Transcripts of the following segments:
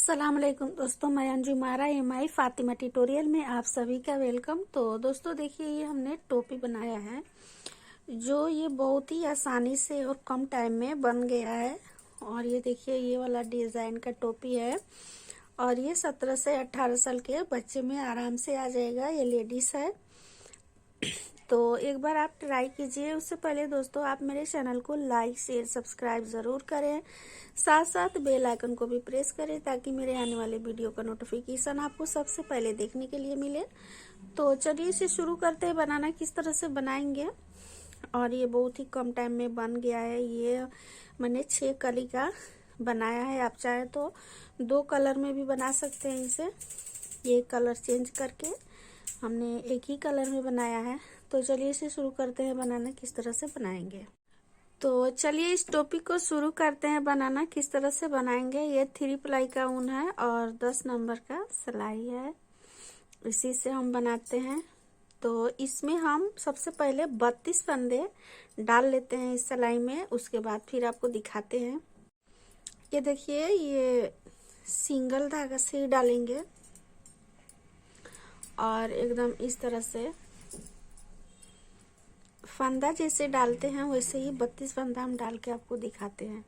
अस्सलाम वालेकुम दोस्तों, मैं अंजू मारा एमआई फातिमा ट्यूटोरियल में आप सभी का वेलकम। तो दोस्तों देखिए, ये हमने टोपी बनाया है जो ये बहुत ही आसानी से और कम टाइम में बन गया है। और ये देखिए, ये वाला डिजाइन का टोपी है और ये 17 से 18 साल के बच्चे में आराम से आ जाएगा। ये लेडीज है, तो एक बार आप ट्राई कीजिए। उससे पहले दोस्तों, आप मेरे चैनल को लाइक शेयर सब्सक्राइब जरूर करें, साथ साथ बेल आइकन को भी प्रेस करें ताकि मेरे आने वाले वीडियो का नोटिफिकेशन आपको सबसे पहले देखने के लिए मिले। तो चलिए इसे शुरू करते हैं। बनाना किस तरह से बनाएंगे, और ये बहुत ही कम टाइम में बन गया है। ये मैंने 6 कली का बनाया है। आप चाहे तो 2 कलर में भी बना सकते हैं इसे। ये कलर चेंज करके हमने एक ही कलर में बनाया है। तो चलिए इसे शुरू करते हैं। बनाना किस तरह से बनाएंगे, तो चलिए इस टोपी को शुरू करते हैं। बनाना किस तरह से बनाएंगे। ये 3 प्लाई का ऊन है और 10 नंबर का सिलाई है, इसी से हम बनाते हैं। तो इसमें हम सबसे पहले 32 फंदे डाल लेते हैं इस सिलाई में, उसके बाद फिर आपको दिखाते हैं। ये देखिए, ये सिंगल धागा से ही डालेंगे और एकदम इस तरह से फंदा जैसे डालते हैं वैसे ही 32 फंदा हम डाल के आपको दिखाते हैं।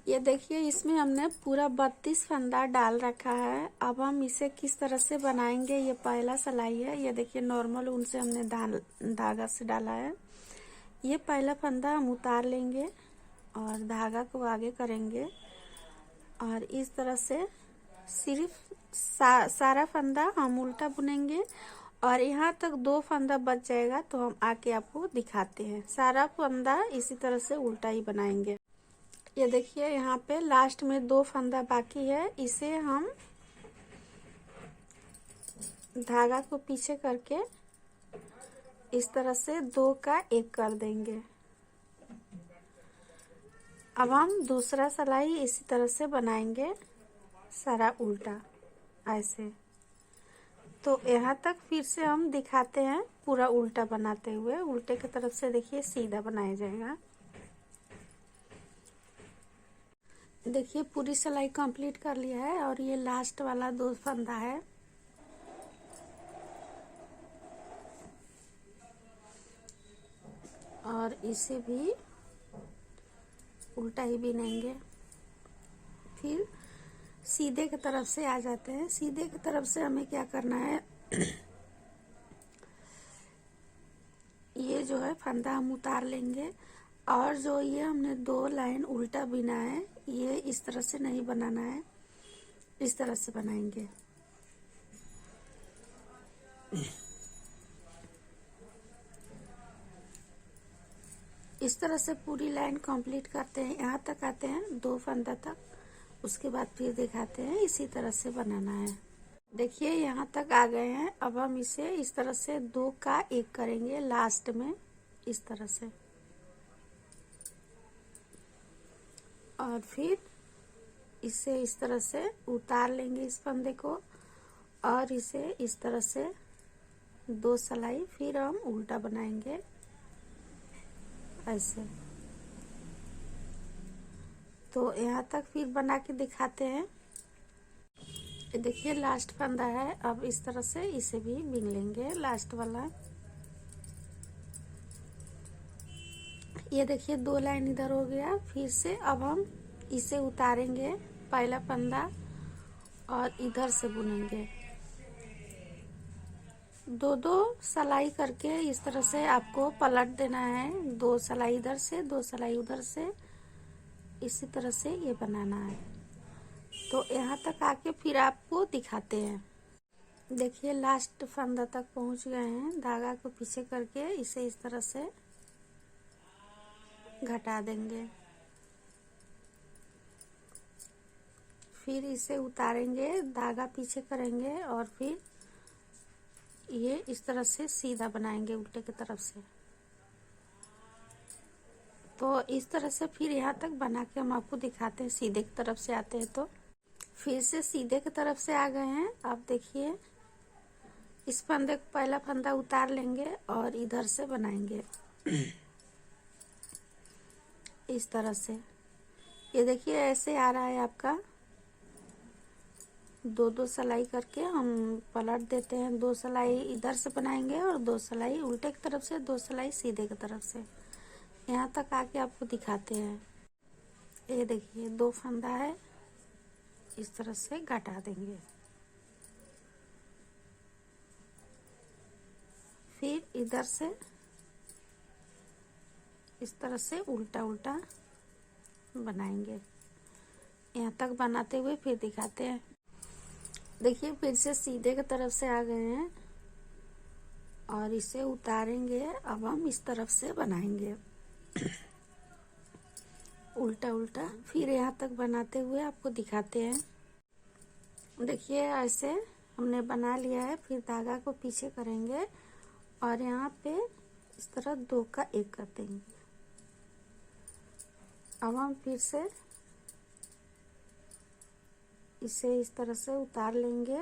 ये देखिए, इसमें हमने पूरा 32 फंदा डाल रखा है। अब हम इसे किस तरह से बनाएंगे। ये पहला सिलाई है। ये देखिए, नॉर्मल ऊन से हमने धागा से डाला है। ये पहला फंदा हम उतार लेंगे और धागा को आगे करेंगे और इस तरह से सिर्फ सारा फंदा हम उल्टा बुनेंगे और यहाँ तक 2 फंदा बच जाएगा तो हम आके आपको दिखाते हैं। सारा फंदा इसी तरह से उल्टा ही बनाएंगे। ये देखिए, यहाँ पे लास्ट में 2 फंदा बाकी है। इसे हम धागा को पीछे करके इस तरह से 2 का 1 कर देंगे। अब हम दूसरा सिलाई इसी तरह से बनाएंगे, सारा उल्टा ऐसे। तो यहाँ तक फिर से हम दिखाते हैं पूरा उल्टा बनाते हुए। उल्टे की तरफ से देखिए सीधा बनाया जाएगा। देखिए, पूरी सिलाई कंप्लीट कर लिया है और ये लास्ट वाला 2 फंदा है। और इसे भी उल्टा ही बिनेंगे। फिर सीधे की तरफ से आ जाते हैं। सीधे की तरफ से हमें क्या करना है, ये जो है फंदा हम उतार लेंगे और जो ये हमने 2 लाइन उल्टा बिना है, ये इस तरह से नहीं बनाना है, इस तरह से बनाएंगे। इस तरह से पूरी लाइन कंप्लीट करते हैं। यहाँ तक आते हैं 2 फंदा तक, उसके बाद फिर दिखाते हैं। इसी तरह से बनाना है। देखिए, यहाँ तक आ गए हैं। अब हम इसे इस तरह से 2 का 1 करेंगे लास्ट में, इस तरह से। और फिर इसे इस तरह से उतार लेंगे इस फंदे को और इसे इस तरह से 2 सिलाई फिर हम उल्टा बनाएंगे ऐसे। तो यहाँ तक फिर बना के दिखाते हैं। देखिए, लास्ट फंदा है। अब इस तरह से इसे भी बिन लेंगे, लास्ट वाला। ये देखिए, 2 लाइन इधर हो गया। फिर से अब हम इसे उतारेंगे पहला फंदा और इधर से बुनेंगे। 2-2 सिलाई करके इस तरह से आपको पलट देना है। 2 सिलाई इधर से, 2 सिलाई उधर से, इसी तरह से ये बनाना है। तो यहाँ तक आके फिर आपको दिखाते हैं। देखिए, लास्ट फंदा तक पहुंच गए हैं। धागा को पीछे करके इसे इस तरह से घटा देंगे। फिर इसे उतारेंगे, धागा पीछे करेंगे और फिर ये इस तरह से सीधा बनाएंगे उल्टे की तरफ से। तो इस तरह से फिर यहाँ तक बना के हम आपको दिखाते हैं। सीधे की तरफ से आते हैं तो फिर से सीधे की तरफ से आ गए हैं। आप देखिए, इस फंदे को पहला फंदा उतार लेंगे और इधर से बनाएंगे इस तरह से। ये देखिए, ऐसे आ रहा है आपका दो दो सिलाई करके हम पलट देते हैं। दो सिलाई इधर से बनाएंगे और दो सिलाई उल्टे की तरफ से, दो सिलाई सीधे की तरफ से। यहाँ तक आके आपको दिखाते हैं। ये देखिए 2 फंदा है, इस तरह से घटा देंगे। फिर इधर से इस तरह से उल्टा उल्टा बनाएंगे। यहाँ तक बनाते हुए फिर दिखाते हैं। देखिए फिर से सीधे की तरफ से आ गए हैं और इसे उतारेंगे। अब हम इस तरफ से बनाएंगे उल्टा उल्टा। फिर यहाँ तक बनाते हुए आपको दिखाते हैं। देखिए ऐसे हमने बना लिया है। फिर धागा को पीछे करेंगे और यहाँ पे इस तरह 2 का 1 कर देंगे। अब हम फिर से इसे इस तरह से उतार लेंगे।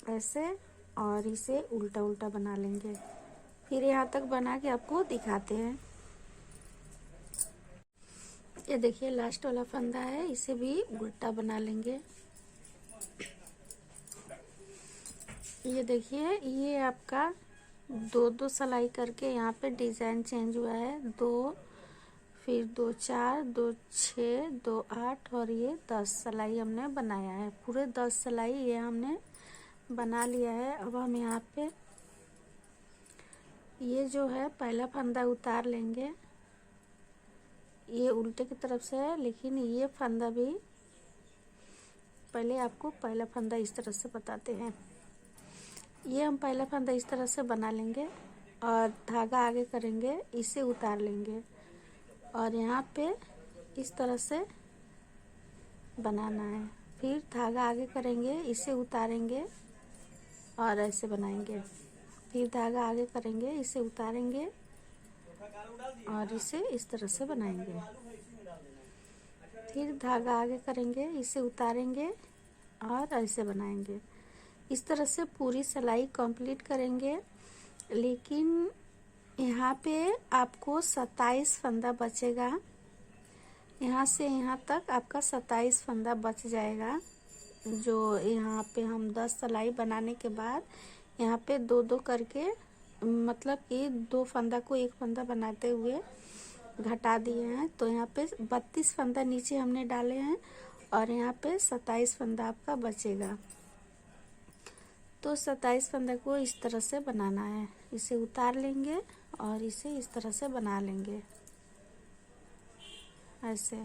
ऐसे, और इसे उल्टा उल्टा बना लेंगे। फिर यहाँ तक बना के आपको दिखाते हैं। ये देखिए लास्ट वाला फंदा है, इसे भी उल्टा बना लेंगे। ये देखिए ये आपका 2 सिलाई करके यहाँ पे डिजाइन चेंज हुआ है। 2, फिर 2 4, 2 6, 2 8 और ये 10 सिलाई हमने बनाया है। पूरे 10 सिलाई ये हमने बना लिया है। अब हम यहाँ पे ये जो है पहला फंदा उतार लेंगे। ये उल्टे की तरफ से है, लेकिन ये फंदा भी पहले आपको पहला फंदा इस तरह से बताते हैं। ये हम पहला फंदा इस तरह से बना लेंगे और धागा आगे करेंगे, इसे उतार लेंगे और यहाँ पे इस तरह से बनाना है। फिर धागा आगे करेंगे, इसे उतारेंगे और ऐसे बनाएंगे। फिर धागा आगे करेंगे, इसे उतारेंगे और इसे इस तरह से बनाएंगे। फिर धागा आगे करेंगे, इसे उतारेंगे और ऐसे बनाएंगे। इस तरह से पूरी सिलाई कंप्लीट करेंगे। लेकिन यहाँ पे आपको 27 फंदा बचेगा। यहाँ से यहाँ तक आपका 27 फंदा बच जाएगा। जो यहाँ पे हम 10 सिलाई बनाने के बाद यहाँ पे 2-2 करके, मतलब कि 2 फंदा को 1 फंदा बनाते हुए घटा दिए हैं। तो यहाँ पे 32 फंदा नीचे हमने डाले हैं और यहाँ पे 27 फंदा आपका बचेगा। तो 27 फंदा को इस तरह से बनाना है। इसे उतार लेंगे और इसे इस तरह से बना लेंगे। ऐसे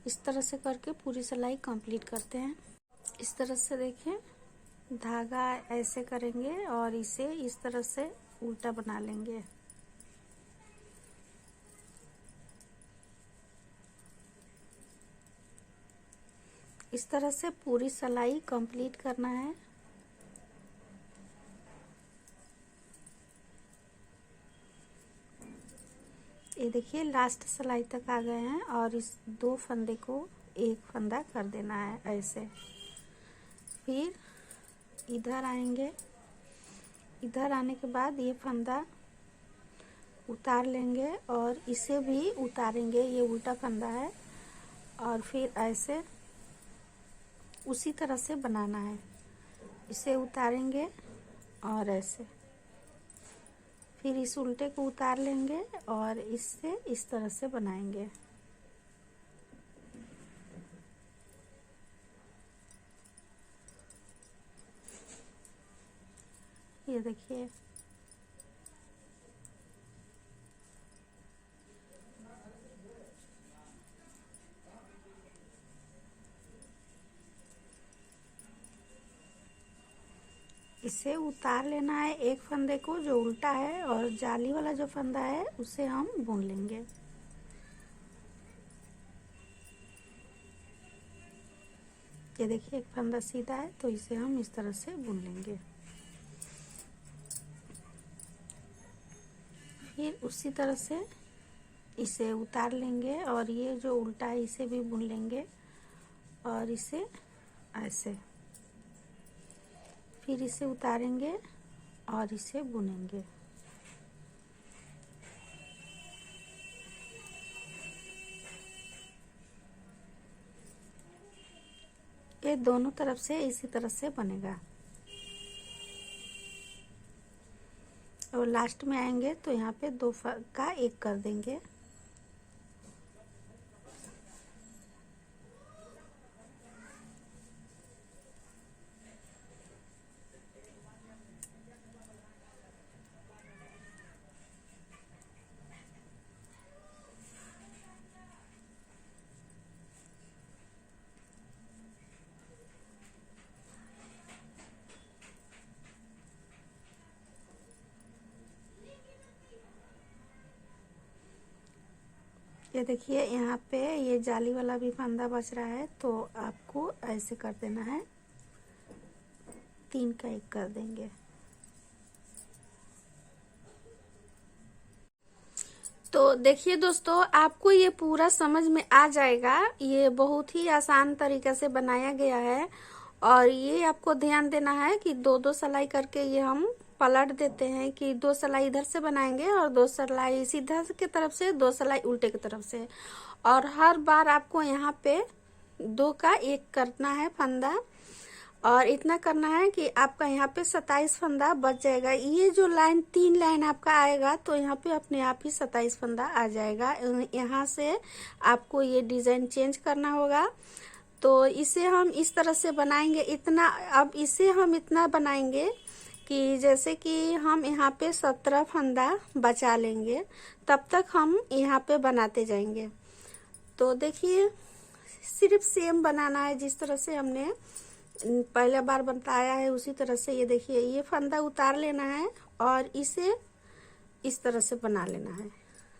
इस तरह से करके पूरी सिलाई कंप्लीट करते हैं। इस तरह से देखिए धागा ऐसे करेंगे और इसे इस तरह से उल्टा बना लेंगे। इस तरह से पूरी सिलाई कंप्लीट करना है। ये देखिए लास्ट सिलाई तक आ गए हैं और इस 2 फंदे को 1 फंदा कर देना है ऐसे। फिर इधर आएंगे। इधर आने के बाद ये फंदा उतार लेंगे और इसे भी उतारेंगे। ये उल्टा फंदा है और फिर ऐसे उसी तरह से बनाना है। इसे उतारेंगे और ऐसे, फिर इस उल्टे को उतार लेंगे और इससे इस तरह से बनाएंगे। ये देखिए इसे उतार लेना है एक फंदे को जो उल्टा है, और जाली वाला जो फंदा है उसे हम बुन लेंगे। ये देखिए एक फंदा सीधा है तो इसे हम इस तरह से बुन लेंगे। फिर उसी तरह से इसे उतार लेंगे और ये जो उल्टा है इसे भी बुन लेंगे और इसे ऐसे, फिर इसे उतारेंगे और इसे बुनेंगे। ये दोनों तरफ से इसी तरह से बनेगा। और लास्ट में आएंगे तो यहाँ पे 2 का 1 कर देंगे। ये देखिए यहाँ पे ये जाली वाला भी फंदा बच रहा है, तो आपको ऐसे कर देना है, 3 का 1 कर देंगे। तो देखिए दोस्तों, आपको ये पूरा समझ में आ जाएगा। ये बहुत ही आसान तरीके से बनाया गया है और ये आपको ध्यान देना है कि 2-2 सिलाई करके ये हम पलट देते हैं कि 2 सिलाई इधर से बनाएंगे और 2 सिलाई सीधा की तरफ से, 2 सिलाई उल्टे की तरफ से। और हर बार आपको यहाँ पे 2 का 1 करना है फंदा, और इतना करना है कि आपका यहाँ पे 27 फंदा बच जाएगा। ये जो लाइन 3 लाइन आपका आएगा तो यहाँ पे अपने आप ही 27 फंदा आ जाएगा। यहाँ से आपको ये डिजाइन चेंज करना होगा। तो इसे हम इस तरह से बनाएंगे इतना। अब इसे हम इतना बनाएंगे कि जैसे कि हम यहाँ पे 17 फंदा बचा लेंगे, तब तक हम यहाँ पे बनाते जाएंगे। तो देखिए, सिर्फ सेम बनाना है जिस तरह से हमने पहले बार बताया है, उसी तरह से। ये देखिए, ये फंदा उतार लेना है और इसे इस तरह से बना लेना है।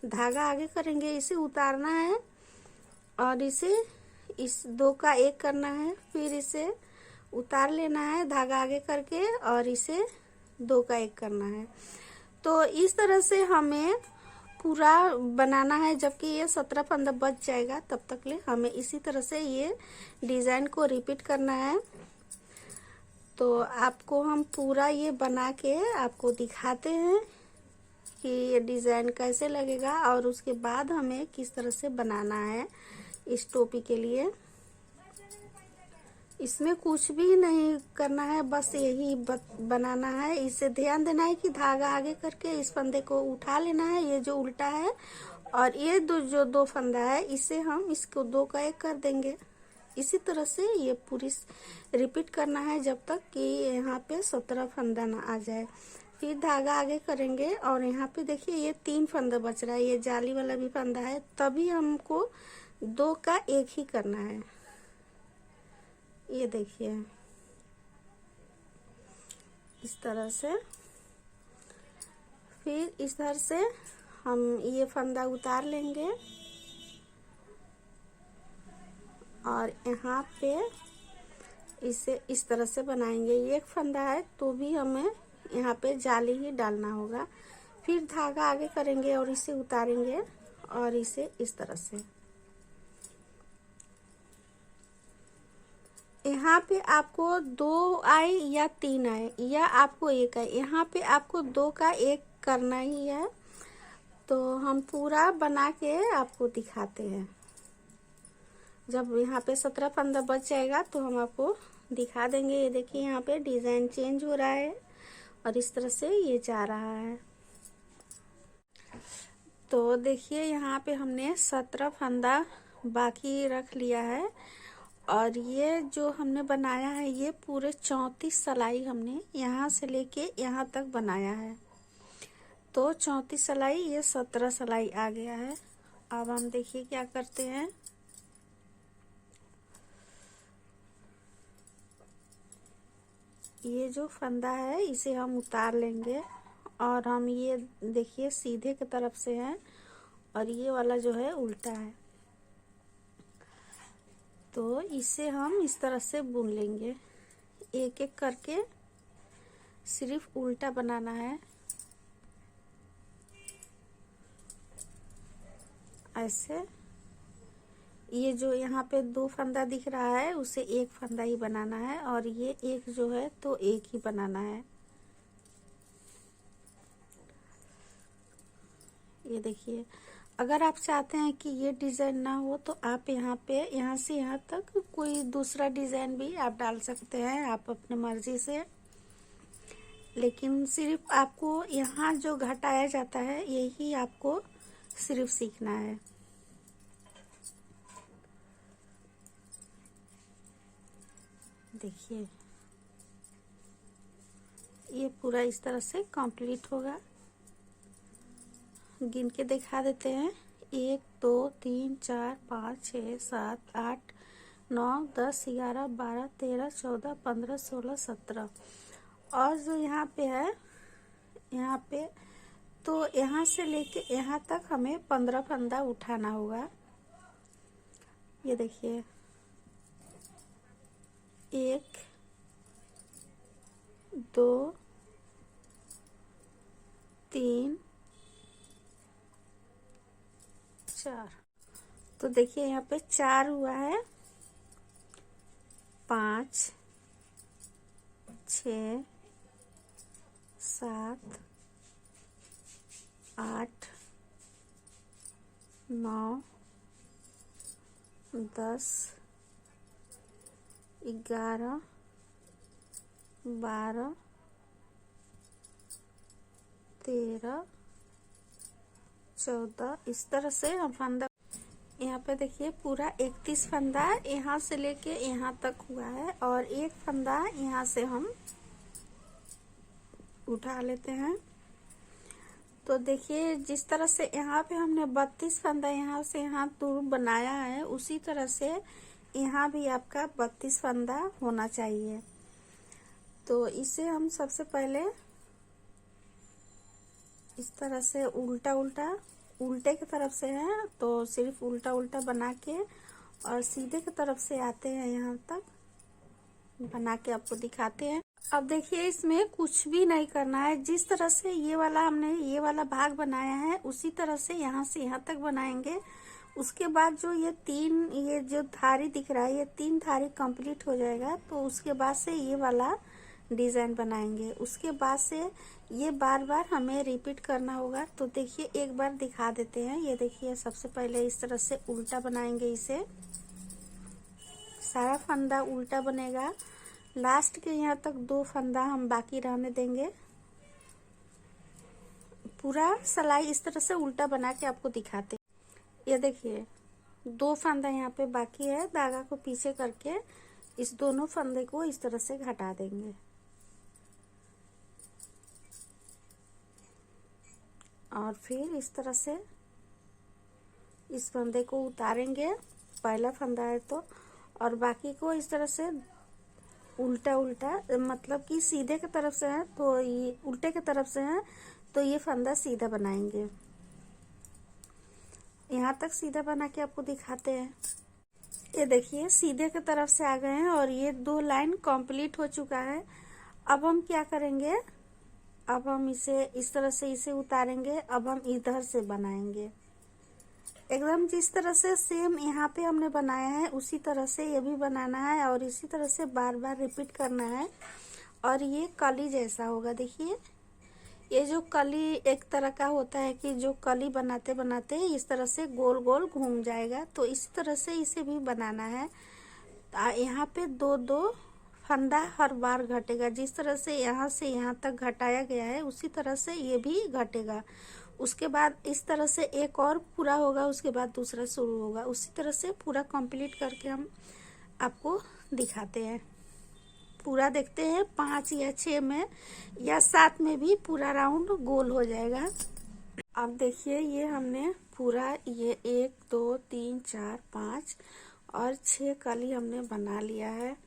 धागा आगे करेंगे, इसे उतारना है और इसे इस 2 का 1 करना है, फिर इसे उतार लेना है धागा आगे करके और इसे 2 का 1 करना है। तो इस तरह से हमें पूरा बनाना है। जबकि ये 17 फंदा बच जाएगा, तब तक ले हमें इसी तरह से ये डिजाइन को रिपीट करना है। तो आपको हम पूरा ये बना के आपको दिखाते हैं कि ये डिजाइन कैसे लगेगा और उसके बाद हमें किस तरह से बनाना है इस टोपी के लिए। इसमें कुछ भी नहीं करना है, बस यही बनाना है। इसे ध्यान देना है कि धागा आगे करके इस फंदे को उठा लेना है, ये जो उल्टा है, और ये जो 2 फंदा है इसे हम इसको 2 का 1 कर देंगे। इसी तरह से ये पूरी रिपीट करना है जब तक कि यहाँ पे 17 फंदा ना आ जाए। फिर धागा आगे करेंगे और यहाँ पे देखिए ये 3 फंदा बच रहा है, ये जाली वाला भी फंदा है, तभी हमको 2 का 1 ही करना है। ये देखिए इस तरह से। फिर इस तरह से हम ये फंदा उतार लेंगे और यहाँ पे इसे इस तरह से बनाएंगे। ये एक फंदा है तो भी हमें यहाँ पे जाली ही डालना होगा। फिर धागा आगे करेंगे और इसे उतारेंगे और इसे इस तरह से। यहाँ पे आपको 2 आए या 3 आए या आपको 1 आए, यहाँ पे आपको 2 का 1 करना ही है। तो हम पूरा बना के आपको दिखाते हैं। जब यहाँ पे 17 फंदा बच जाएगा तो हम आपको दिखा देंगे। ये देखिए यहाँ पे डिजाइन चेंज हो रहा है और इस तरह से ये जा रहा है। तो देखिए यहाँ पे हमने 17 फंदा बाकी रख लिया है और ये जो हमने बनाया है ये पूरे 34 सिलाई हमने यहाँ से लेके यहाँ तक बनाया है। तो 34 सिलाई, ये 17 सिलाई आ गया है। अब हम देखिए क्या करते हैं। ये जो फंदा है इसे हम उतार लेंगे और हम ये देखिए सीधे की तरफ से है और ये वाला जो है उल्टा है, तो इसे हम इस तरह से बुन लेंगे। एक एक करके सिर्फ उल्टा बनाना है, ऐसे। ये जो यहाँ पे 2 फंदा दिख रहा है उसे 1 फंदा ही बनाना है और ये एक जो है तो 1 ही बनाना है। ये देखिए, अगर आप चाहते हैं कि ये डिजाइन ना हो तो आप यहाँ पे यहाँ से यहाँ तक कोई दूसरा डिजाइन भी आप डाल सकते हैं, आप अपने मर्जी से। लेकिन सिर्फ आपको यहाँ जो घटाया जाता है यही आपको सिर्फ सीखना है। देखिए ये पूरा इस तरह से कंप्लीट होगा। गिन के दिखा देते हैं, 1 2 3 4 5 6 7 8 9 10 11 12 13 14 15 16 17। और जो यहाँ पे है, यहाँ पे तो यहाँ से लेके यहाँ तक हमें 15 फंदा उठाना होगा। ये देखिए 1 2 3 4। तो देखिए यहाँ पे 4 हुआ है, 5 6 7 8 9 10 11 12 13 14। इस तरह से हम फंदा, यहाँ पे देखिए पूरा 31 फंदा यहाँ से लेके यहाँ तक हुआ है, और एक फंदा यहाँ से हम उठा लेते हैं। तो देखिए जिस तरह से यहाँ पे हमने 32 फंदा यहाँ से यहाँ दूर बनाया है, उसी तरह से यहाँ भी आपका 32 फंदा होना चाहिए। तो इसे हम सबसे पहले इस तरह से उल्टा उल्टा, उल्टे की तरफ से है तो सिर्फ उल्टा उल्टा बना के, और सीधे की तरफ से आते हैं यहाँ तक बना के आपको दिखाते हैं। अब देखिए इसमें कुछ भी नहीं करना है, जिस तरह से ये वाला हमने ये वाला भाग बनाया है उसी तरह से यहाँ तक बनाएंगे। उसके बाद जो ये जो धारी दिख रहा है, ये 3 धारी कंप्लीट हो जाएगा, तो उसके बाद से ये वाला डिजाइन बनाएंगे। उसके बाद से ये बार बार हमें रिपीट करना होगा। तो देखिए एक बार दिखा देते हैं। ये देखिए सबसे पहले इस तरह से उल्टा बनाएंगे, इसे सारा फंदा उल्टा बनेगा। लास्ट के यहाँ तक 2 फंदा हम बाकी रहने देंगे। पूरा सिलाई इस तरह से उल्टा बना के आपको दिखाते। ये देखिए 2 फंदा यहाँ पे बाकी है, धागा को पीछे करके इस दोनों फंदे को इस तरह से घटा देंगे, और फिर इस तरह से इस फंदे को उतारेंगे, पहला फंदा है तो, और बाकी को इस तरह से उल्टा उल्टा, मतलब कि सीधे की तरफ से है तो ये उल्टे की तरफ से है तो ये फंदा सीधा बनाएंगे। यहाँ तक सीधा बना के आपको दिखाते हैं। ये देखिए सीधे की तरफ से आ गए हैं और ये 2 लाइन कंप्लीट हो चुका है। अब हम क्या करेंगे, अब हम इसे इस तरह से इसे उतारेंगे। अब हम इधर से बनाएंगे एकदम जिस तरह से सेम यहाँ पे हमने बनाया है उसी तरह से ये भी बनाना है, और इसी तरह से बार बार रिपीट करना है। और ये कली जैसा होगा। देखिए ये जो कली एक तरह का होता है कि जो कली बनाते बनाते इस तरह से गोल गोल घूम जाएगा, तो इसी तरह से इसे भी बनाना है। यहाँ पे 2-2 फंदा हर बार घटेगा। जिस तरह से यहाँ तक घटाया गया है उसी तरह से ये भी घटेगा। उसके बाद इस तरह से एक और पूरा होगा, उसके बाद दूसरा शुरू होगा। उसी तरह से पूरा कंप्लीट करके हम आपको दिखाते हैं। पूरा देखते हैं 5 या 6 में या 7 में भी पूरा राउंड गोल हो जाएगा। अब देखिए ये हमने पूरा ये 1 2 3 4 5 और 6 कली हमने बना लिया है।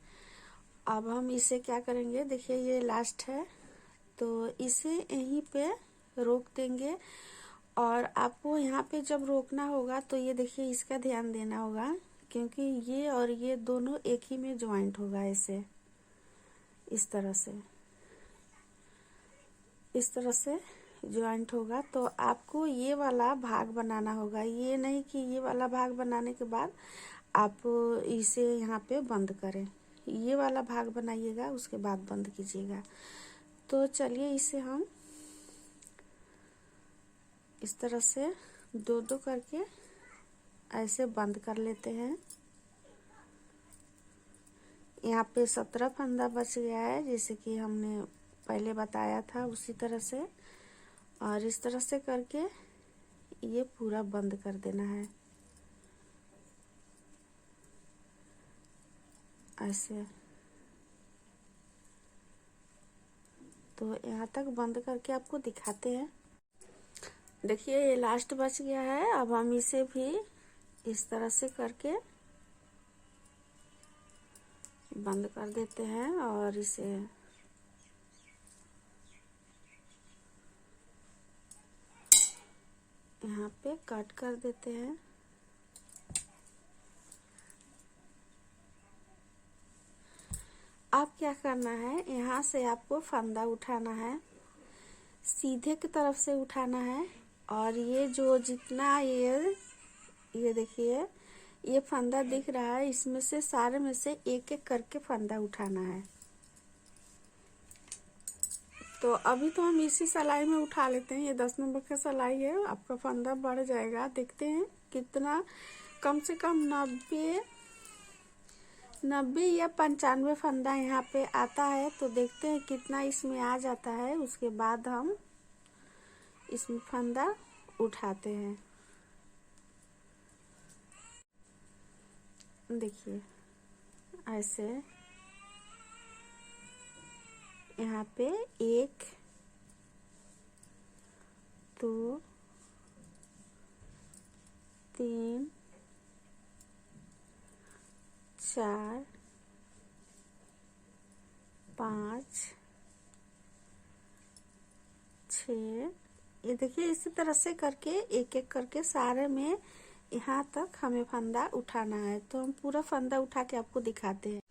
अब हम इसे क्या करेंगे, देखिए ये लास्ट है तो इसे यहीं पे रोक देंगे। और आपको यहाँ पे जब रोकना होगा तो ये देखिए इसका ध्यान देना होगा, क्योंकि ये और ये दोनों एक ही में ज्वाइंट होगा। ऐसे इस तरह से ज्वाइंट होगा। तो आपको ये वाला भाग बनाना होगा, ये नहीं कि ये वाला भाग बनाने के बाद आप इसे यहाँ पे बंद करें। ये वाला भाग बनाइएगा उसके बाद बंद कीजिएगा। तो चलिए इसे हम इस तरह से दो दो करके ऐसे बंद कर लेते हैं। यहाँ पे 17 फंदा बच गया है, जैसे कि हमने पहले बताया था उसी तरह से। और इस तरह से करके ये पूरा बंद कर देना है ऐसे। तो यहाँ तक बंद करके आपको दिखाते हैं। देखिए ये लास्ट बच गया है। अब हम इसे भी इस तरह से करके बंद कर देते हैं और इसे यहाँ पे कट कर देते हैं। अब क्या करना है, यहाँ से आपको फंदा उठाना है, सीधे की तरफ से उठाना है। और ये जो जितना ये देखिए ये फंदा दिख रहा है, इसमें से सारे में से एक एक करके फंदा उठाना है। तो अभी तो हम इसी सिलाई में उठा लेते हैं। ये 10 नंबर का सिलाई है, आपका फंदा बढ़ जाएगा। देखते हैं कितना, कम से कम 90 या 95 फंदा यहाँ पे आता है। तो देखते हैं कितना इसमें आ जाता है, उसके बाद हम इसमें फंदा उठाते हैं। देखिए ऐसे यहाँ पे 1 2 3 4 5 6। ये देखिए इसी तरह से करके एक एक करके सारे में यहाँ तक हमें फंदा उठाना है। तो हम पूरा फंदा उठा के आपको दिखाते हैं।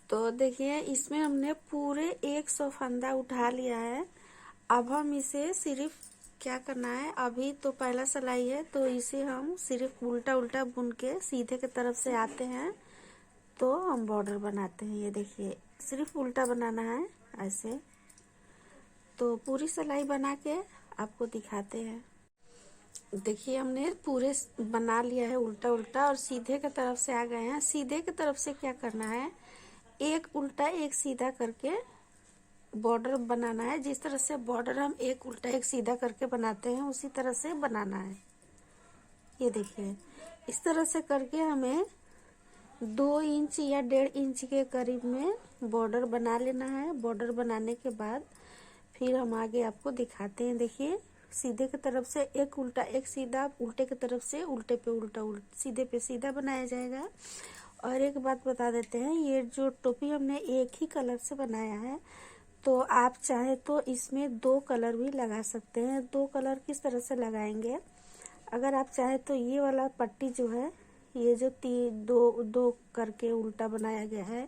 तो देखिए इसमें हमने पूरे 100 फंदा उठा लिया है। अब हम इसे सिर्फ क्या करना है, अभी तो पहला सिलाई है तो इसे हम सिर्फ उल्टा उल्टा बुन के सीधे की तरफ से आते हैं तो हम बॉर्डर बनाते हैं। ये देखिए सिर्फ उल्टा बनाना है ऐसे। तो पूरी सिलाई बना के आपको दिखाते हैं। देखिए हमने पूरे बना लिया है उल्टा उल्टा और सीधे की तरफ से आ गए हैं। सीधे की तरफ से क्या करना है, एक उल्टा एक सीधा करके बॉर्डर बनाना है। जिस तरह से बॉर्डर हम एक उल्टा एक सीधा करके बनाते हैं उसी तरह से बनाना है। ये देखिए इस तरह से करके हमें 2 इंच या 1.5 इंच के करीब में बॉर्डर बना लेना है। बॉर्डर बनाने के बाद फिर हम आगे आपको दिखाते हैं। देखिए सीधे की तरफ से एक उल्टा एक सीधा, उल्टे की तरफ से उल्टे पे उल्टा, सीधे पे सीधा बनाया जाएगा। और एक बात बता देते हैं, ये जो टोपी हमने एक ही कलर से बनाया है, तो आप चाहे तो इसमें 2 कलर भी लगा सकते हैं। 2 कलर किस तरह से लगाएंगे, अगर आप चाहे तो ये वाला पट्टी जो है, ये जो दो करके उल्टा बनाया गया है,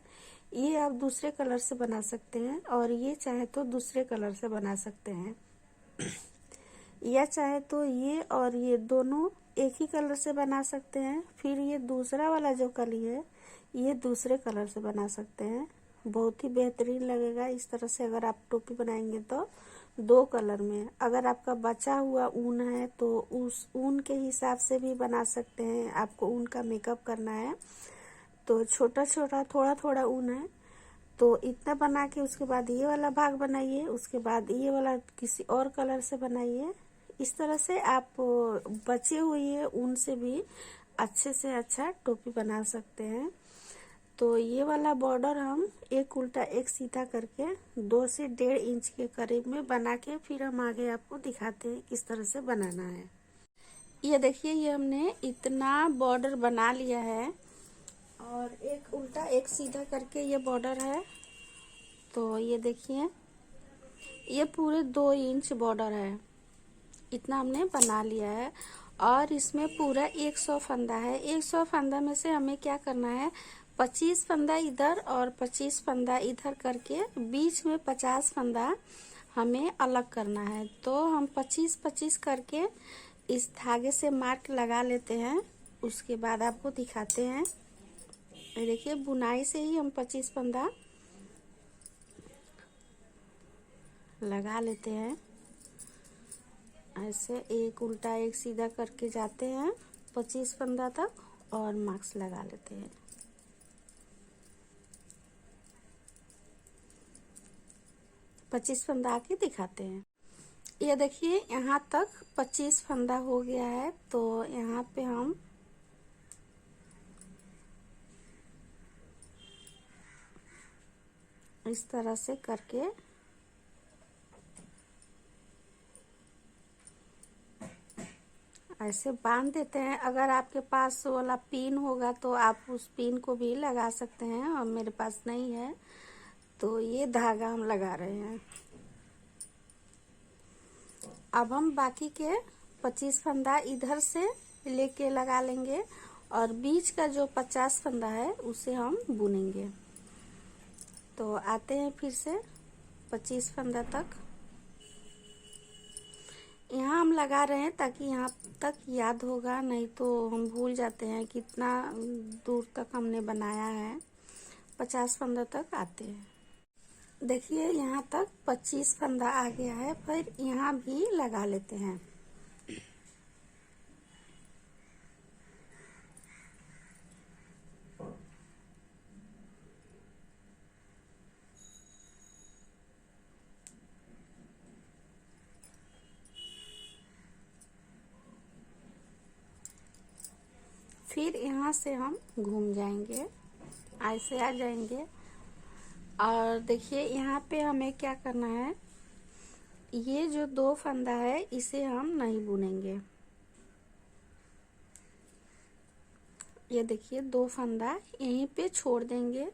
ये आप दूसरे कलर से बना सकते हैं। और ये चाहे तो दूसरे कलर से बना सकते हैं, या चाहे तो ये और ये दोनों एक ही कलर से बना सकते हैं। फिर ये दूसरा वाला जो कली है ये दूसरे कलर से बना सकते हैं। बहुत ही बेहतरीन लगेगा इस तरह से अगर आप टोपी बनाएंगे तो 2 कलर में। अगर आपका बचा हुआ ऊन है तो उस ऊन के हिसाब से भी बना सकते हैं। आपको ऊन का मेकअप करना है तो छोटा छोटा थोड़ा थोड़ा ऊन है तो इतना बना के उसके बाद ये वाला भाग बनाइए, उसके बाद ये वाला किसी और कलर से बनाइए। इस तरह से आप बचे हुए ऊन से भी अच्छे से अच्छा टोपी बना सकते हैं। तो ये वाला बॉर्डर हम एक उल्टा एक सीधा करके 2 से 1.5 इंच के करीब में बना के फिर हम आगे आपको दिखाते हैं किस तरह से बनाना है। ये देखिए ये हमने इतना बॉर्डर बना लिया है और एक उल्टा एक सीधा करके ये बॉर्डर है। तो ये देखिए ये पूरे 2 इंच बॉर्डर है, इतना हमने बना लिया है। और इसमें पूरा 100 फंदा है। 100 फंदा में से हमें क्या करना है, 25 फंदा इधर और 25 फंदा इधर करके बीच में 50 फंदा हमें अलग करना है। तो हम 25-25 करके इस धागे से मार्क लगा लेते हैं। उसके बाद आपको दिखाते हैं। देखिए बुनाई से ही हम 25 फंदा लगा लेते हैं। ऐसे एक उल्टा एक सीधा करके जाते हैं 25 फंदा तक और मार्क्स लगा लेते हैं। पच्चीस फंदा आके दिखाते हैं। ये देखिए यहाँ तक 25 फंदा हो गया है, तो यहाँ पे हम इस तरह से करके ऐसे बांध देते हैं। अगर आपके पास वाला पिन होगा तो आप उस पिन को भी लगा सकते हैं, और मेरे पास नहीं है तो ये धागा हम लगा रहे हैं। अब हम बाकी के 25 फंदा इधर से लेके लगा लेंगे और बीच का जो 50 फंदा है उसे हम बुनेंगे। तो आते हैं फिर से 25 फंदा तक। यहाँ हम लगा रहे हैं ताकि यहाँ तक याद होगा, नहीं तो हम भूल जाते हैं कितना दूर तक हमने बनाया है। 50 फंदा तक आते हैं। देखिए यहाँ तक 25 फंदा आ गया है, फिर यहाँ भी लगा लेते हैं। फिर यहाँ से हम घूम जाएंगे, ऐसे आ जाएंगे। और देखिए यहाँ पे हमें क्या करना है, ये जो 2 फंदा है इसे हम नहीं बुनेंगे। ये देखिए 2 फंदा यहीं पे छोड़ देंगे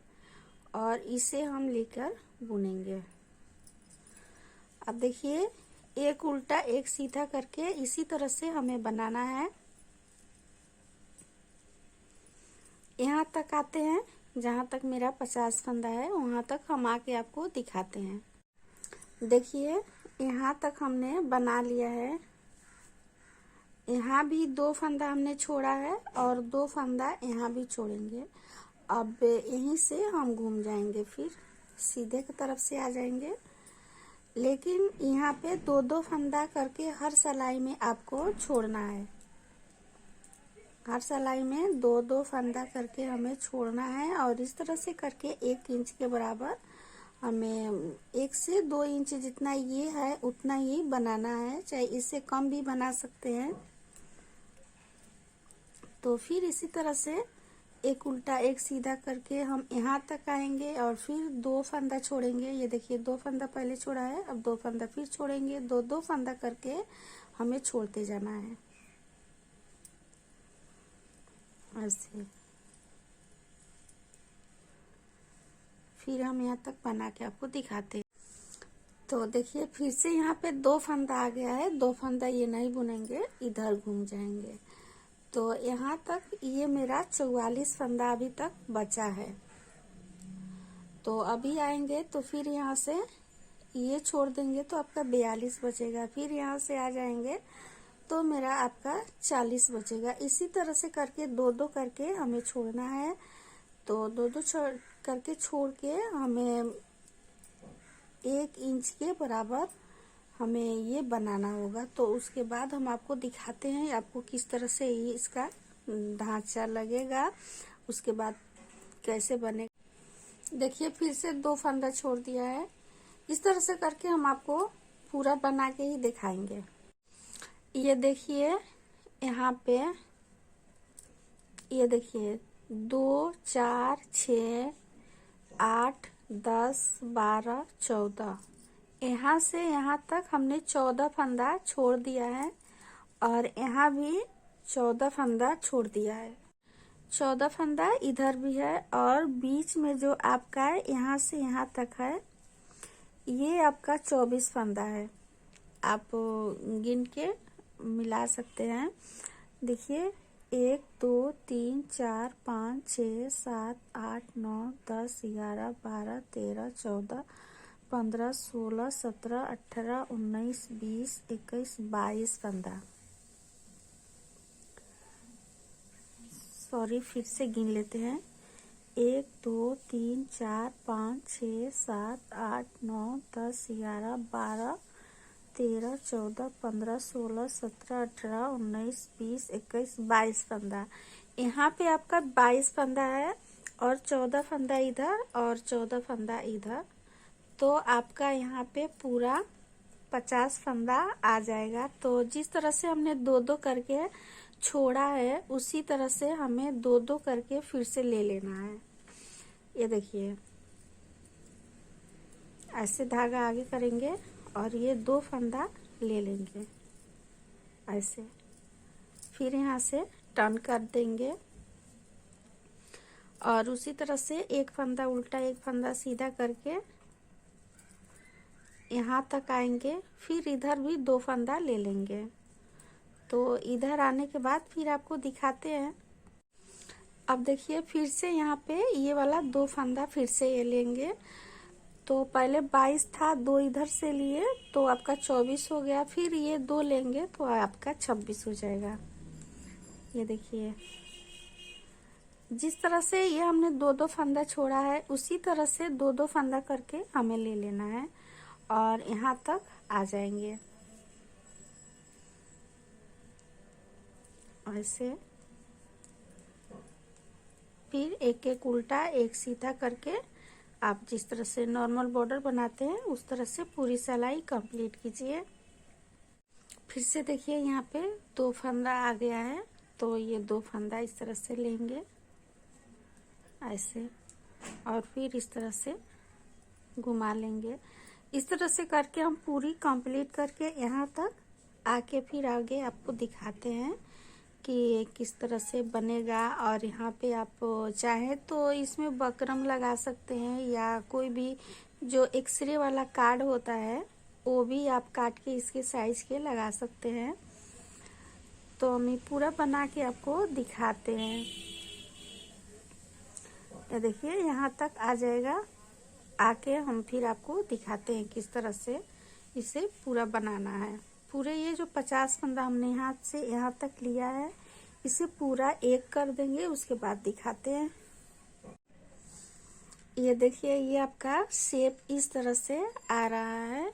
और इसे हम लेकर बुनेंगे। अब देखिए एक उल्टा एक सीधा करके इसी तरह से हमें बनाना है। यहाँ तक आते हैं, जहाँ तक मेरा 50 फंदा है वहाँ तक हम आके आपको दिखाते हैं। देखिए यहाँ तक हमने बना लिया है। यहाँ भी 2 फंदा हमने छोड़ा है और 2 फंदा यहाँ भी छोड़ेंगे। अब यहीं से हम घूम जाएंगे, फिर सीधे की तरफ से आ जाएंगे। लेकिन यहाँ पे 2-2 फंदा करके हर सिलाई में आपको छोड़ना है। हर सिलाई में 2-2 फंदा करके हमें छोड़ना है, और इस तरह से करके 1 इंच के बराबर हमें 1 से 2 इंच जितना ये है उतना ही बनाना है, चाहे इससे कम भी बना सकते हैं। तो फिर इसी तरह से एक उल्टा एक सीधा करके हम यहाँ तक आएंगे और फिर 2 फंदा छोड़ेंगे। ये देखिए 2 फंदा पहले छोड़ा है, अब 2 फंदा फिर छोड़ेंगे। 2-2 फंदा करके हमें छोड़ते जाना है ऐसे। फिर हम यहाँ तक बना के आपको दिखाते हैं। तो देखिए फिर से यहाँ पे 2 फंदा आ गया है। 2 फंदा ये नहीं बुनेंगे, इधर घूम जाएंगे। तो यहाँ तक ये मेरा 44 फंदा अभी तक बचा है। तो अभी आएंगे तो फिर यहाँ से ये छोड़ देंगे तो आपका 42 बचेगा। फिर यहाँ से आ जाएंगे तो मेरा आपका 40 बचेगा। इसी तरह से करके 2-2 करके हमें छोड़ना है। तो 2-2 करके छोड़ के हमें 1 इंच के बराबर हमें ये बनाना होगा। तो उसके बाद हम आपको दिखाते हैं आपको किस तरह से ये इसका ढांचा लगेगा, उसके बाद कैसे बनेगा। देखिए फिर से 2 फंदा छोड़ दिया है। इस तरह से करके हम आपको पूरा बना के ही दिखाएंगे। ये देखिए यहाँ पे ये देखिए 2, 4, 6, 8, 10, 12, 14, यहाँ से यहाँ तक हमने 14 फंदा छोड़ दिया है, और यहाँ भी 14 फंदा छोड़ दिया है। 14 फंदा इधर भी है, और बीच में जो आपका यहाँ से यहाँ तक है ये आपका 24 फंदा है। आप गिन के मिला सकते हैं। देखिए 1, 2, 3, 4, 5, 6, 7, 8, 9, 10, 11, 12, 13, 14, 15, 16, 17, 18, 19, 20, 21, 22 फंदा। सॉरी, फिर से गिन लेते हैं। 1, 2, 3, 4, 5, 6, 7, 8, 9, 10, 11, 12, 13, 14, 15, 16, 17, 18, 19, 20, 21, 22 फंदा। यहाँ पे आपका 22 फंदा है और 14 फंदा इधर और 14 फंदा इधर, तो आपका यहाँ पे पूरा 50 फंदा आ जाएगा। तो जिस तरह से हमने दो दो करके छोड़ा है उसी तरह से हमें दो दो करके फिर से ले लेना है। ये देखिए ऐसे धागा आगे करेंगे और ये 2 फंदा ले लेंगे ऐसे, फिर यहाँ से टर्न कर देंगे और उसी तरह से एक फंदा उल्टा एक फंदा सीधा करके यहाँ तक आएंगे, फिर इधर भी 2 फंदा ले लेंगे। तो इधर आने के बाद फिर आपको दिखाते हैं। अब देखिए फिर से यहाँ पे ये वाला 2 फंदा फिर से ये लेंगे। तो पहले 22 था, 2 इधर से लिए तो आपका 24 हो गया, फिर ये 2 लेंगे तो आपका 26 हो जाएगा। ये देखिए जिस तरह से ये हमने 2-2 फंदा छोड़ा है उसी तरह से 2-2 फंदा करके हमें ले लेना है और यहाँ तक आ जाएंगे ऐसे। फिर एक एक उल्टा एक सीधा करके आप जिस तरह से नॉर्मल बॉर्डर बनाते हैं उस तरह से पूरी सिलाई कंप्लीट कीजिए। फिर से देखिए यहाँ पे 2 फंदा आ गया है, तो ये 2 फंदा इस तरह से लेंगे ऐसे और फिर इस तरह से घुमा लेंगे। इस तरह से करके हम पूरी कंप्लीट करके यहाँ तक आके फिर आगे आपको दिखाते हैं कि किस तरह से बनेगा। और यहाँ पे आप चाहे तो इसमें बकरम लगा सकते हैं या कोई भी जो एक्सरे वाला कार्ड होता है वो भी आप काट के इसके साइज के लगा सकते हैं। तो हम पूरा बना के आपको दिखाते हैं। ये देखिए यहाँ तक आ जाएगा, आके हम फिर आपको दिखाते हैं किस तरह से इसे पूरा बनाना है। पूरे ये जो 50 फंदा हमने यहाँ से यहाँ तक लिया है इसे पूरा एक कर देंगे, उसके बाद दिखाते हैं। ये देखिए ये आपका शेप इस तरह से आ रहा है।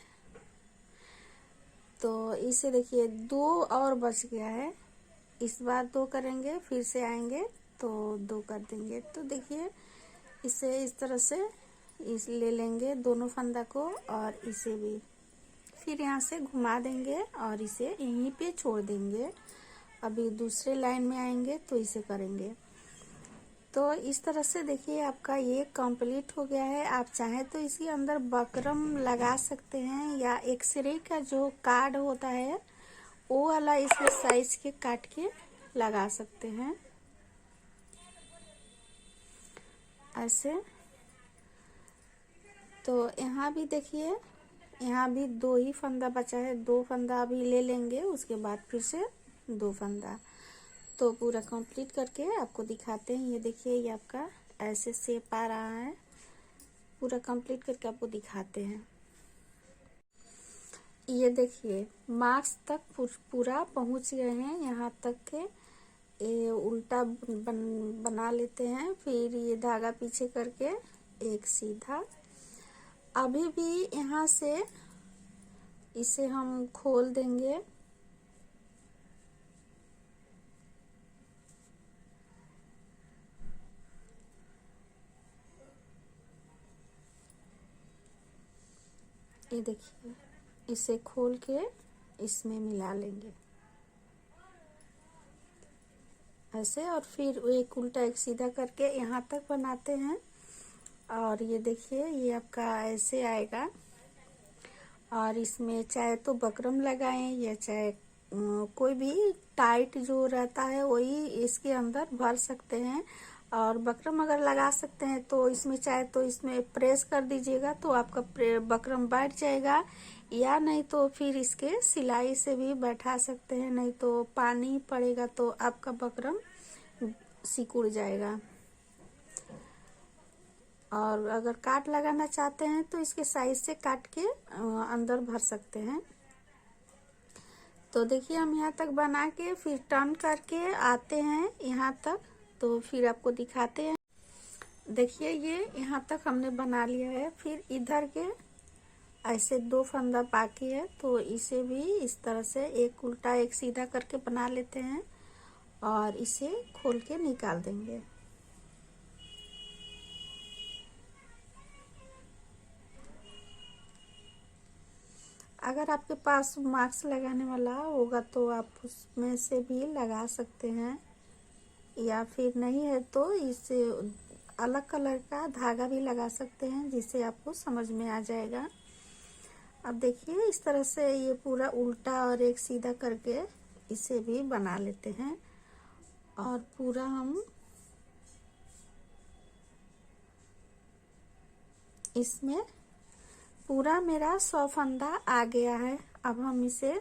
तो इसे देखिए 2 और बच गया है, इस बार 2 करेंगे फिर से आएंगे तो 2 कर देंगे। तो देखिए इसे इस तरह से इस ले लेंगे दोनों फंदा को और इसे भी फिर यहाँ से घुमा देंगे और इसे यहीं पे छोड़ देंगे। अभी दूसरे लाइन में आएंगे तो इसे करेंगे। तो इस तरह से देखिए आपका ये कंप्लीट हो गया है। आप चाहे तो इसके अंदर बकरम लगा सकते हैं या एक्सरे का जो कार्ड होता है वो वाला इसमें साइज के काट के लगा सकते हैं ऐसे। तो यहाँ भी देखिए यहाँ भी 2 ही फंदा बचा है, 2 फंदा अभी ले लेंगे उसके बाद फिर से 2 फंदा। तो पूरा कंप्लीट करके आपको दिखाते हैं। ये देखिए ये आपका ऐसे शेप आ रहा है, पूरा कंप्लीट करके आपको दिखाते हैं। ये देखिए मार्क्स तक पूरा पहुंच गए हैं, यहाँ तक के ये उल्टा बना लेते हैं। फिर ये धागा पीछे करके एक सीधा। अभी भी यहाँ से इसे हम खोल देंगे ये देखिए इसे खोल के इसमें मिला लेंगे ऐसे और फिर एक उल्टा एक सीधा करके यहाँ तक बनाते हैं। और ये देखिए ये आपका ऐसे आएगा और इसमें चाहे तो बकरम लगाएं या चाहे कोई भी टाइट जो रहता है वही इसके अंदर भर सकते हैं। और बकरम अगर लगा सकते हैं तो इसमें चाहे तो इसमें प्रेस कर दीजिएगा तो आपका बकरम बैठ जाएगा, या नहीं तो फिर इसके सिलाई से भी बैठा सकते हैं, नहीं तो पानी पड़ेगा तो आपका बकरम सिकुड़ जाएगा। और अगर काट लगाना चाहते हैं तो इसके साइज से काट के अंदर भर सकते हैं। तो देखिए हम यहाँ तक बना के फिर टर्न करके आते हैं यहाँ तक, तो फिर आपको दिखाते हैं। देखिए ये यहाँ तक हमने बना लिया है। फिर इधर के ऐसे 2 फंदा बाकी है, तो इसे भी इस तरह से एक उल्टा एक सीधा करके बना लेते हैं और इसे खोल के निकाल देंगे। अगर आपके पास मास्क लगाने वाला होगा तो आप उसमें से भी लगा सकते हैं, या फिर नहीं है तो इसे अलग कलर का धागा भी लगा सकते हैं, जिससे आपको समझ में आ जाएगा। अब देखिए इस तरह से ये पूरा उल्टा और एक सीधा करके इसे भी बना लेते हैं और पूरा हम इसमें पूरा मेरा 100 फंदा आ गया है। अब हम इसे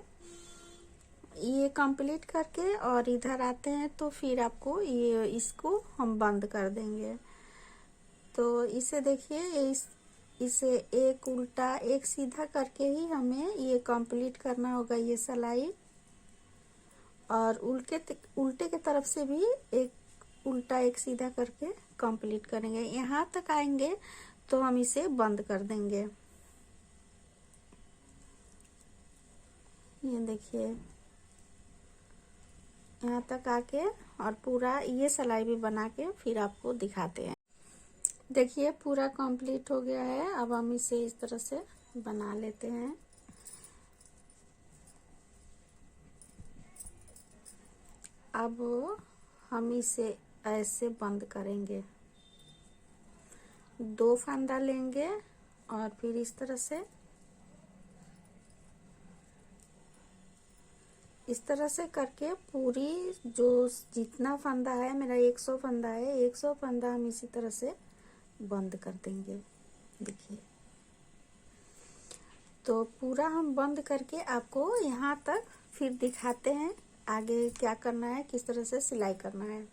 ये कंप्लीट करके और इधर आते हैं तो फिर आपको ये इसको हम बंद कर देंगे। तो इसे देखिए इसे एक उल्टा एक सीधा करके ही हमें ये कंप्लीट करना होगा ये सिलाई, और उल्टे के तरफ से भी एक उल्टा एक सीधा करके कंप्लीट करेंगे। यहाँ तक आएंगे तो हम इसे बंद कर देंगे। ये देखिए यहाँ तक आके और पूरा ये सिलाई भी बना के फिर आपको दिखाते हैं। देखिए पूरा कंप्लीट हो गया है। अब हम इसे इस तरह से बना लेते हैं। अब हम इसे ऐसे बंद करेंगे, 2 फंदा लेंगे और फिर इस तरह से करके पूरी जो जितना फंदा है मेरा 100 फंदा है, 100 फंदा हम इसी तरह से बंद कर देंगे। देखिए तो पूरा हम बंद करके आपको यहाँ तक फिर दिखाते हैं आगे क्या करना है, किस तरह से सिलाई करना है।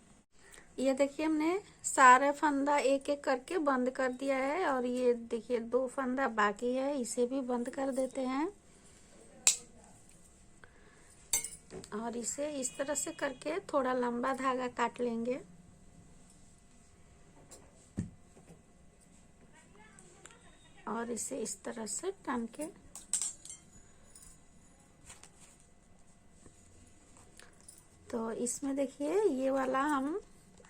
ये देखिए हमने सारे फंदा एक एक करके बंद कर दिया है और ये देखिए 2 फंदा बाकी है, इसे भी बंद कर देते हैं और इसे इस तरह से करके थोड़ा लंबा धागा काट लेंगे और इसे इस तरह से टान के तो इसमें देखिए ये वाला हम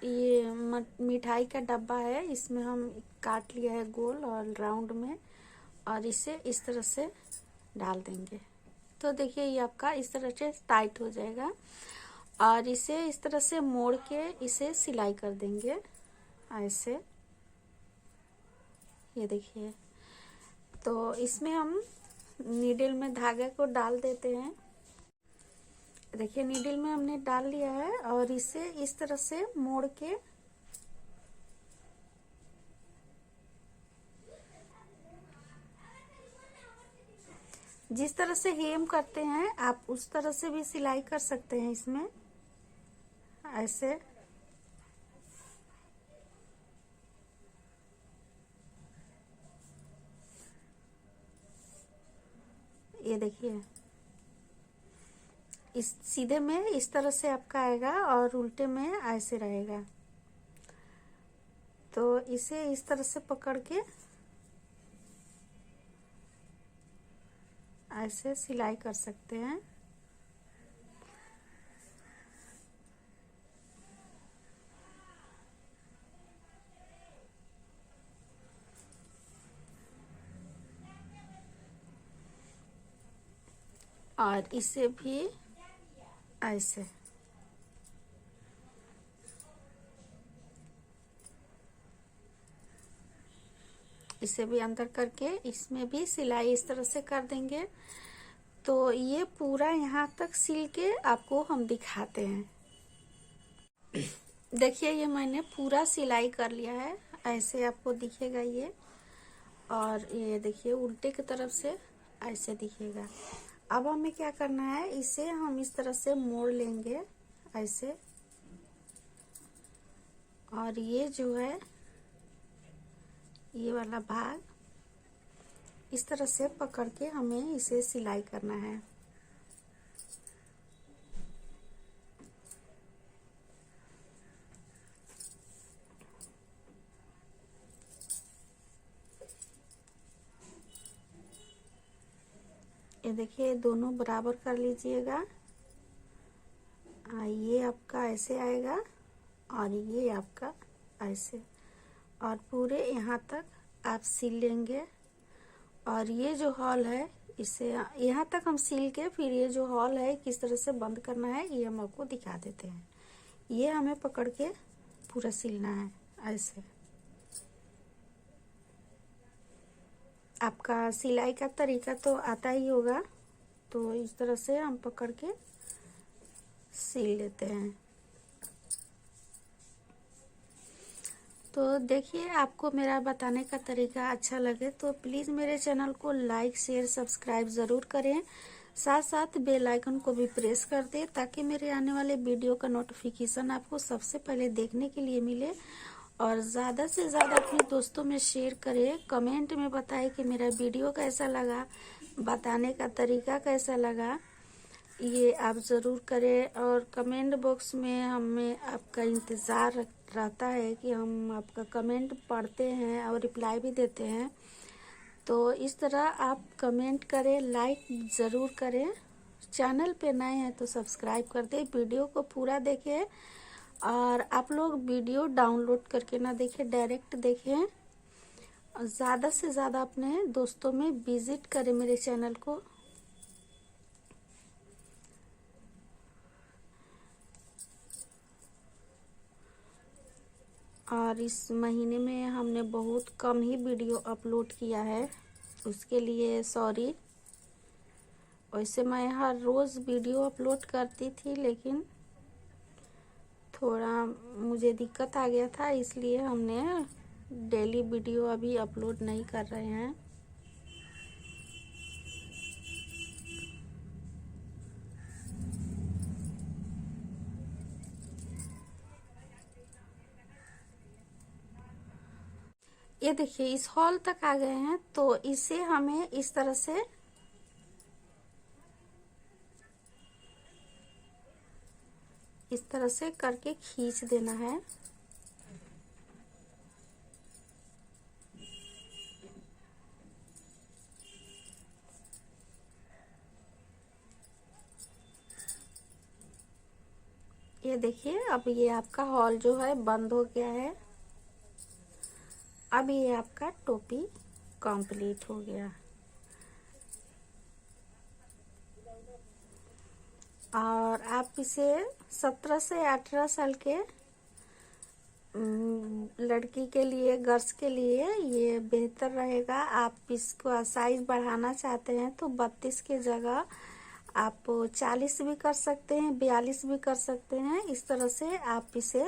ये मिठाई का डब्बा है, इसमें हम काट लिया है गोल और राउंड में और इसे इस तरह से डाल देंगे। तो देखिए ये आपका इस तरह से टाइट हो जाएगा और इसे इस तरह से मोड़ के इसे सिलाई कर देंगे ऐसे। ये देखिए तो इसमें हम नीडल में धागे को डाल देते हैं। देखिए नीडल में हमने डाल लिया है और इसे इस तरह से मोड़ के जिस तरह से हेम करते हैं आप उस तरह से भी सिलाई कर सकते हैं इसमें ऐसे। ये देखिए इस सीधे में इस तरह से आपका आएगा और उल्टे में ऐसे रहेगा। तो इसे इस तरह से पकड़ के ऐसे सिलाई कर सकते हैं। और इसे भी ऐसे इसे भी अंदर करके इसमें भी सिलाई इस तरह से कर देंगे। तो ये पूरा यहाँ तक सिल के आपको हम दिखाते हैं। देखिए ये मैंने पूरा सिलाई कर लिया है, ऐसे आपको दिखेगा ये, और ये देखिए उल्टे की तरफ से ऐसे दिखेगा। अब हमें क्या करना है, इसे हम इस तरह से मोड़ लेंगे ऐसे, और ये जो है ये वाला भाग इस तरह से पकड़ के हमें इसे सिलाई करना है। ये देखिए दोनों बराबर कर लीजिएगा। ये आपका ऐसे आएगा और ये आपका ऐसे, और पूरे यहाँ तक आप सिल लेंगे। और ये जो हॉल है इसे यहाँ तक हम सिल के फिर ये जो हॉल है किस तरह से बंद करना है ये हम आपको दिखा देते हैं। ये हमें पकड़ के पूरा सिलना है ऐसे। आपका सिलाई का तरीका तो आता ही होगा, तो इस तरह से हम पकड़ के सिल लेते हैं। तो देखिए, आपको मेरा बताने का तरीका अच्छा लगे तो प्लीज़ मेरे चैनल को लाइक शेयर सब्सक्राइब ज़रूर करें। साथ साथ बेल आइकन को भी प्रेस कर दें ताकि मेरे आने वाले वीडियो का नोटिफिकेशन आपको सबसे पहले देखने के लिए मिले। और ज़्यादा से ज़्यादा अपने दोस्तों में शेयर करें। कमेंट में बताएं कि मेरा वीडियो कैसा लगा, बताने का तरीका कैसा लगा, ये आप ज़रूर करें। और कमेंट बॉक्स में हमें आपका इंतज़ार रहता है कि हम आपका कमेंट पढ़ते हैं और रिप्लाई भी देते हैं। तो इस तरह आप कमेंट करें, लाइक ज़रूर करें। चैनल पे नए हैं तो सब्सक्राइब कर दें। वीडियो को पूरा देखें और आप लोग वीडियो डाउनलोड करके ना देखें, डायरेक्ट देखें। ज़्यादा से ज़्यादा अपने दोस्तों में विजिट करें मेरे चैनल को। और इस महीने में हमने बहुत कम ही वीडियो अपलोड किया है, उसके लिए सॉरी। वैसे मैं हर रोज़ वीडियो अपलोड करती थी, लेकिन थोड़ा मुझे दिक्कत आ गया था, इसलिए हमने डेली वीडियो अभी अपलोड नहीं कर रहे हैं। ये देखिए इस हॉल तक आ गए हैं, तो इसे हमें इस तरह से करके खींच देना है। ये देखिए अब ये आपका हॉल जो है बंद हो गया है। अब ये आपका टोपी कंप्लीट हो गया। और आप इसे 17 से 18 साल के लड़की के लिए, गर्ल्स के लिए ये बेहतर रहेगा। आप इसको साइज बढ़ाना चाहते हैं तो 32 की जगह आप 40 भी कर सकते हैं, 42 भी कर सकते हैं। इस तरह से आप इसे,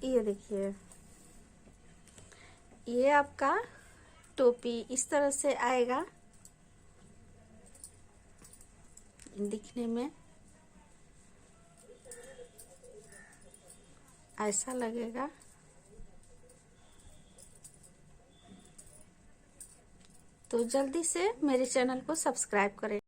ये देखिए ये आपका टोपी इस तरह से आएगा दिखने में, ऐसा लगेगा। तो जल्दी से मेरे चैनल को सब्सक्राइब करें।